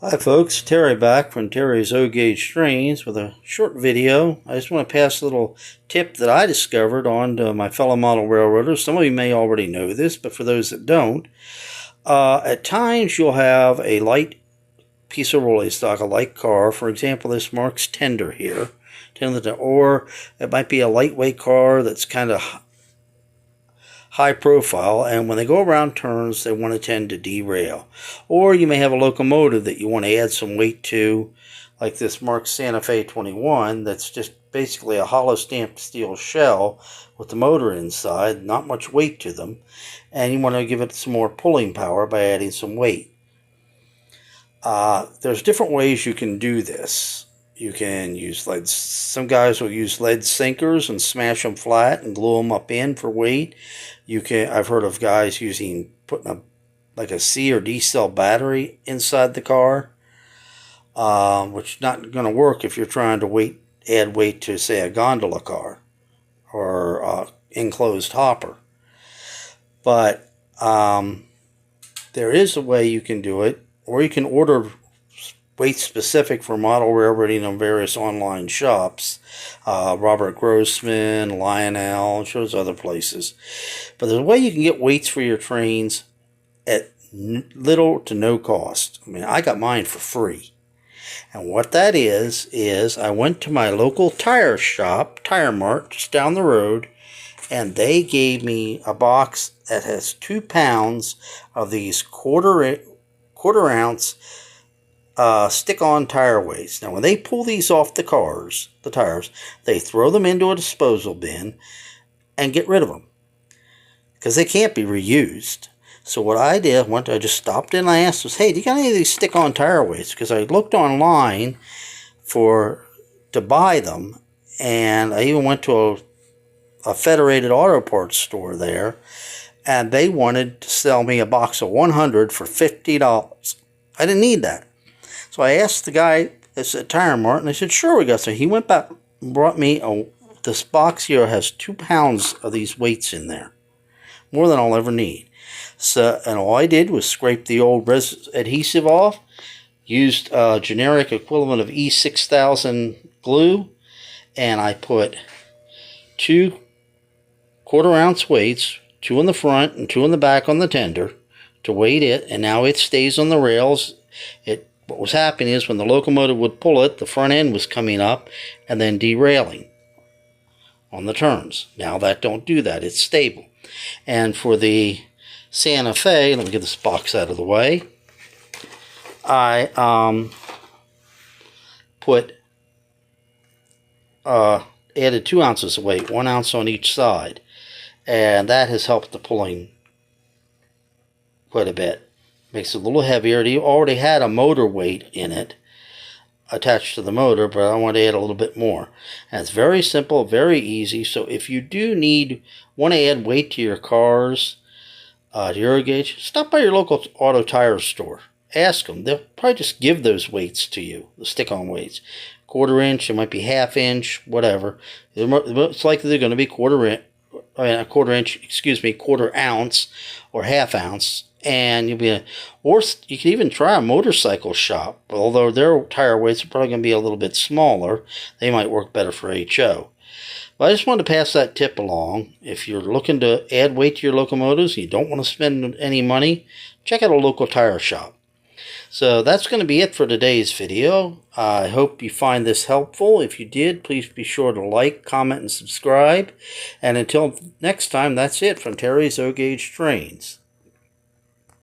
Hi folks, Terry back from Terry's O-Gauge Trains with a short video. I just want to pass a little tip that I discovered on to my fellow model railroaders. Some of you may already know this, but for those that don't, at times you'll have a light piece of rolling stock, a light car. For example, this marks tender here. Or it might be a lightweight car that's kind of high profile, and when they go around turns they want to tend to derail. Or you may have a locomotive that you want to add some weight to, like this marked Santa Fe 21 that's just basically a hollow stamped steel shell with the motor inside, not much weight to them, and you want to give it some more pulling power by adding some weight. There's different ways you can do this. You can use lead. Some guys will use lead sinkers and smash them flat and glue them up in for weight. I've heard of guys putting like a C or D cell battery inside the car, which is not going to work if you're trying to add weight to, say, a gondola car or enclosed hopper. But there is a way you can do it, or you can order weight specific for model railroading on various online shops. Robert Grossman, Lionel, and shows other places. But there's a way you can get weights for your trains at little to no cost. I mean, I got mine for free. And what that is I went to my local tire shop, Tire Mart, just down the road, and they gave me a box that has 2 pounds of these quarter ounce stick-on tire weights. Now, when they pull these off the tires, they throw them into a disposal bin and get rid of them because they can't be reused. So what I did, I just stopped in and I asked, hey, do you got any of these stick-on tire weights? Because I looked online to buy them, and I even went to a Federated Auto Parts store there, and they wanted to sell me a box of 100 for $50. I didn't need that. So I asked the guy at Tire Mart, and they said, sure, we got some. He went back and brought me this box here has 2 pounds of these weights in there. More than I'll ever need. So, and all I did was scrape the old adhesive off, used a generic equivalent of E6000 glue, and I put 2 quarter-ounce weights, 2 in the front and 2 in the back on the tender, to weight it, and now it stays on the rails. What was happening is when the locomotive would pull it, the front end was coming up and then derailing on the turns. Now that don't do that. It's stable. And for the Santa Fe, let me get this box out of the way, I added 2 ounces of weight, 1 ounce on each side, and that has helped the pulling quite a bit. Makes it a little heavier. It already had a motor weight in it attached to the motor, but I want to add a little bit more. And it's very simple, very easy. So if you do want to add weight to your cars, to your gauge, stop by your local auto tire store. Ask them. They'll probably just give those weights to you, the stick-on weights. Quarter inch, it might be half inch, whatever. It's likely they're going to be quarter ounce or half ounce. And or you can even try a motorcycle shop, although their tire weights are probably going to be a little bit smaller. They might work better for HO. But I just wanted to pass that tip along. If you're looking to add weight to your locomotives and you don't want to spend any money, check out a local tire shop. So that's going to be it for today's video. I hope you find this helpful. If you did, please be sure to like, comment, and subscribe. And until next time, that's it from Terry's O-Gauge Trains.